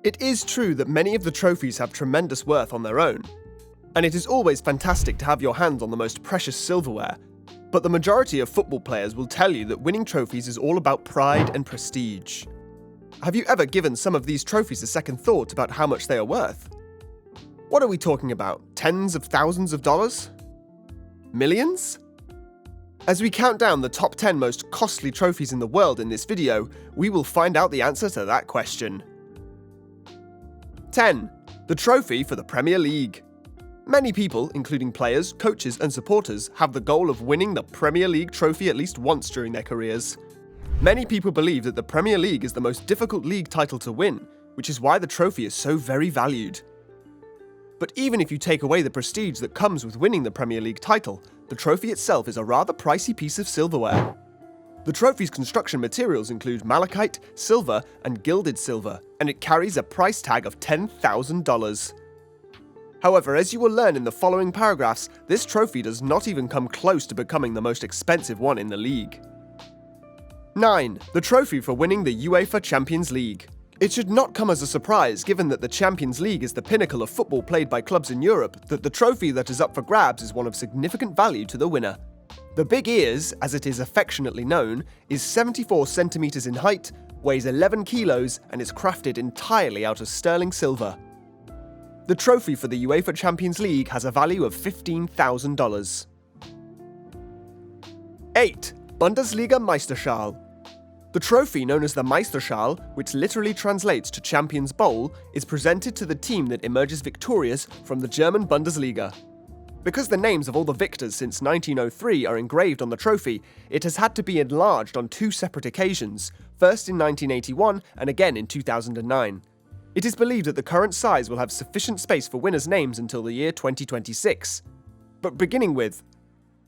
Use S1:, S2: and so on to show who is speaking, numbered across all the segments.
S1: It is true that many of the trophies have tremendous worth on their own, and it is always fantastic to have your hands on the most precious silverware, but the majority of football players will tell you that winning trophies is all about pride and prestige. Have you ever given some of these trophies a second thought about how much they are worth? What are we talking about? Tens of thousands of dollars? Millions? As we count down the top 10 most costly trophies in the world in this video, we will find out the answer to that question. 10. The trophy for the Premier League. Many people, including players, coaches and supporters, have the goal of winning the Premier League trophy at least once during their careers. Many people believe that the Premier League is the most difficult league title to win, which is why the trophy is so very valued. But even if you take away the prestige that comes with winning the Premier League title, the trophy itself is a rather pricey piece of silverware. The trophy's construction materials include malachite, silver, and gilded silver, and it carries a price tag of $10,000. However, as you will learn in the following paragraphs, this trophy does not even come close to becoming the most expensive one in the league. 9. The trophy for winning the UEFA Champions League. It should not come as a surprise, given that the Champions League is the pinnacle of football played by clubs in Europe, that the trophy that is up for grabs is one of significant value to the winner. The Big Ears, as it is affectionately known, is 74 centimeters in height, weighs 11 kilos, and is crafted entirely out of sterling silver. The trophy for the UEFA Champions League has a value of $15,000. 8. Bundesliga Meisterschal. The trophy, known as the Meisterschal, which literally translates to Champions Bowl, is presented to the team that emerges victorious from the German Bundesliga. Because the names of all the victors since 1903 are engraved on the trophy, it has had to be enlarged on 2 separate occasions, first in 1981 and again in 2009. It is believed that the current size will have sufficient space for winners' names until the year 2026. But beginning with,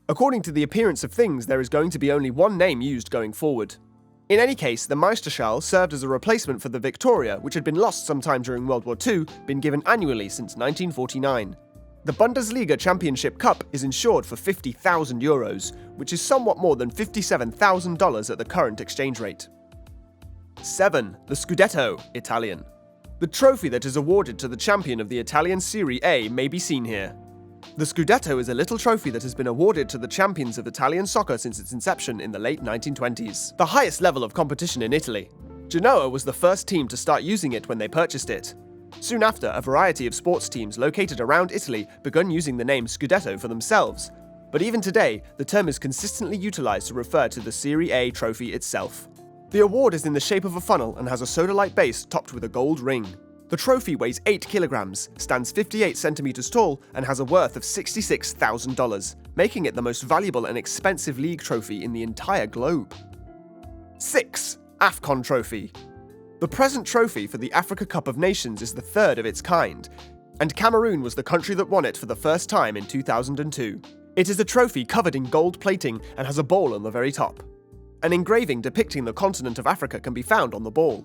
S1: according to the appearance of things, there is going to be only one name used going forward. In any case, the Meisterschal served as a replacement for the Victoria, which had been lost sometime during World War II, been given annually since 1949. The Bundesliga Championship Cup is insured for €50,000, which is somewhat more than $57,000 at the current exchange rate. 7. The Scudetto, Italian. The trophy that is awarded to the champion of the Italian Serie A may be seen here. The Scudetto is a little trophy that has been awarded to the champions of Italian soccer since its inception in the late 1920s. The highest level of competition in Italy. Genoa was the first team to start using it when they purchased it. Soon after, a variety of sports teams located around Italy began using the name Scudetto for themselves. But even today, the term is consistently utilized to refer to the Serie A trophy itself. The award is in the shape of a funnel and has a soda-like base topped with a gold ring. The trophy weighs 8 kilograms, stands 58 centimeters tall, and has a worth of $66,000, making it the most valuable and expensive league trophy in the entire globe. 6. AFCON Trophy. The present trophy for the Africa Cup of Nations is the third of its kind, and Cameroon was the country that won it for the first time in 2002. It is a trophy covered in gold plating and has a ball on the very top. An engraving depicting the continent of Africa can be found on the ball.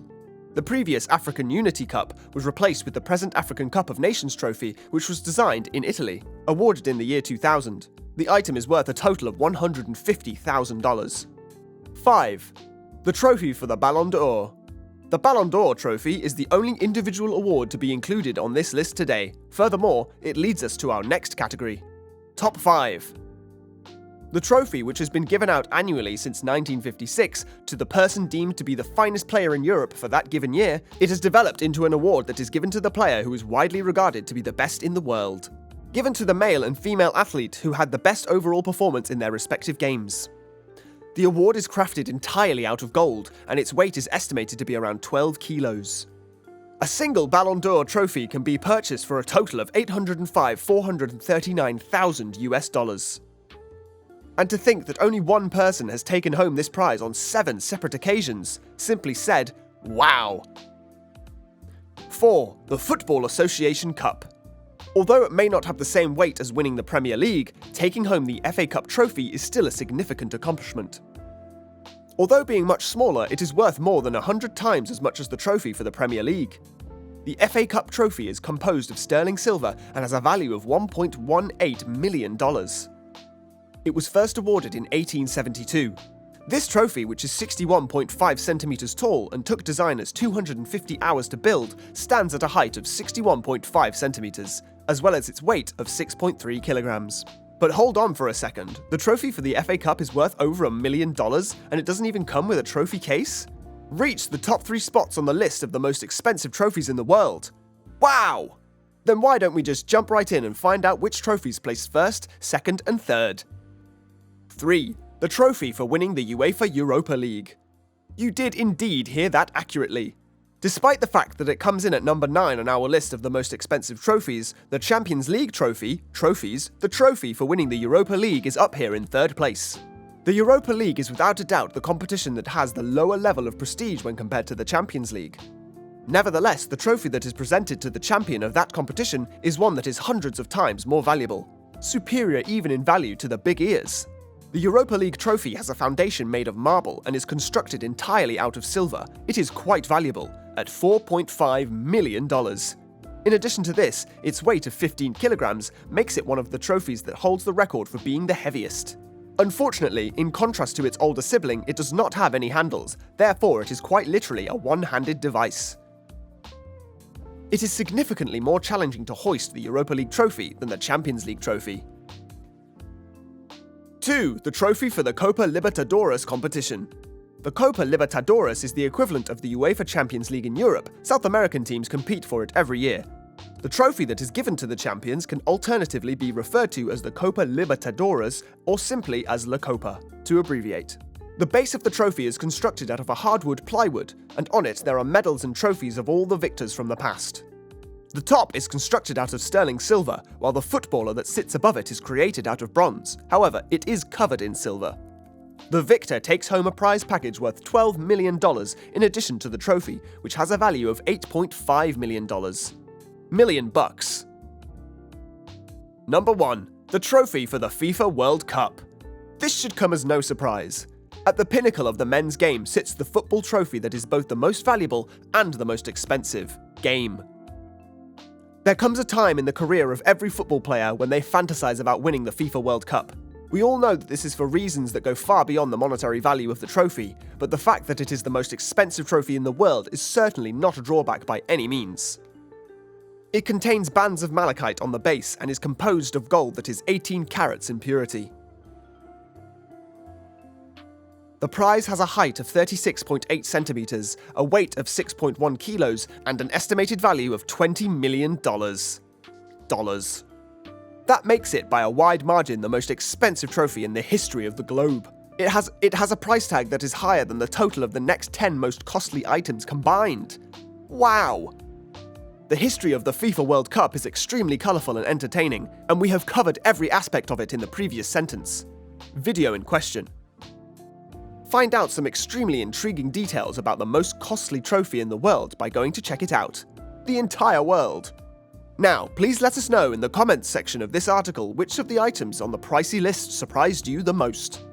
S1: The previous African Unity Cup was replaced with the present African Cup of Nations trophy, which was designed in Italy, awarded in the year 2000. The item is worth a total of $150,000. 5. The trophy for the Ballon d'Or. The Ballon d'Or trophy is the only individual award to be included on this list today. Furthermore, it leads us to our next category. Top 5. The trophy, which has been given out annually since 1956 to the person deemed to be the finest player in Europe for that given year, it has developed into an award that is given to the player who is widely regarded to be the best in the world. Given to the male and female athlete who had the best overall performance in their respective games. The award is crafted entirely out of gold, and its weight is estimated to be around 12 kilos. A single Ballon d'Or trophy can be purchased for a total of $805,439,000. And to think that only one person has taken home this prize on 7 separate occasions, simply said, wow! 4. The Football Association Cup. Although it may not have the same weight as winning the Premier League, taking home the FA Cup trophy is still a significant accomplishment. Although being much smaller, it is worth more than 100 times as much as the trophy for the Premier League. The FA Cup trophy is composed of sterling silver and has a value of $1.18 million. It was first awarded in 1872. This trophy, which is 61.5 centimeters tall and took designers 250 hours to build, stands at a height of 61.5 centimeters, as well as its weight of 6.3 kilograms. But hold on for a second, the trophy for the FA Cup is worth over $1 million, and it doesn't even come with a trophy case? Reached the top 3 spots on the list of the most expensive trophies in the world. Wow! Then why don't we just jump right in and find out which trophies placed first, second, and third? 3. The trophy for winning the UEFA Europa League. You did indeed hear that accurately. Despite the fact that it comes in at number 9 on our list of the most expensive trophies, the Champions League trophy, the trophy for winning the Europa League is up here in 3rd place. The Europa League is without a doubt the competition that has the lower level of prestige when compared to the Champions League. Nevertheless, the trophy that is presented to the champion of that competition is one that is hundreds of times more valuable, superior even in value to the big ears. The Europa League trophy has a foundation made of marble and is constructed entirely out of silver. It is quite valuable, at $4.5 million. In addition to this, its weight of 15 kilograms makes it one of the trophies that holds the record for being the heaviest. Unfortunately, in contrast to its older sibling, it does not have any handles, therefore it is quite literally a one-handed device. It is significantly more challenging to hoist the Europa League trophy than the Champions League trophy. 2. The trophy for the Copa Libertadores competition. The Copa Libertadores is the equivalent of the UEFA Champions League in Europe. South American teams compete for it every year. The trophy that is given to the champions can alternatively be referred to as the Copa Libertadores or simply as La Copa, to abbreviate. The base of the trophy is constructed out of a hardwood plywood, and on it there are medals and trophies of all the victors from the past. The top is constructed out of sterling silver, while the footballer that sits above it is created out of bronze. However, it is covered in silver. The victor takes home a prize package worth $12 million in addition to the trophy, which has a value of $8.5 million. Million bucks. Number 1. The trophy for the FIFA World Cup. This should come as no surprise. At the pinnacle of the men's game sits the football trophy that is both the most valuable and the most expensive, game. There comes a time in the career of every football player when they fantasize about winning the FIFA World Cup. We all know that this is for reasons that go far beyond the monetary value of the trophy, but the fact that it is the most expensive trophy in the world is certainly not a drawback by any means. It contains bands of malachite on the base and is composed of gold that is 18 carats in purity. The prize has a height of 36.8 centimeters, a weight of 6.1 kilos, and an estimated value of $20 million. That makes it by a wide margin the most expensive trophy in the history of the globe. It has a price tag that is higher than the total of the next 10 most costly items combined. Wow! The history of the FIFA World Cup is extremely colourful and entertaining, and we have covered every aspect of it in the previous sentence. Video in question. Find out some extremely intriguing details about the most costly trophy in the world by going to check it out. The entire world. Now, please let us know in the comments section of this article which of the items on the pricey list surprised you the most.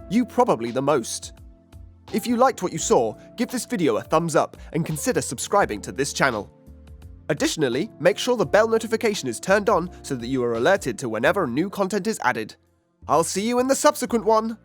S1: You probably the most. If you liked what you saw, give this video a thumbs up and consider subscribing to this channel. Additionally, make sure the bell notification is turned on so that you are alerted to whenever new content is added. I'll see you in the subsequent one!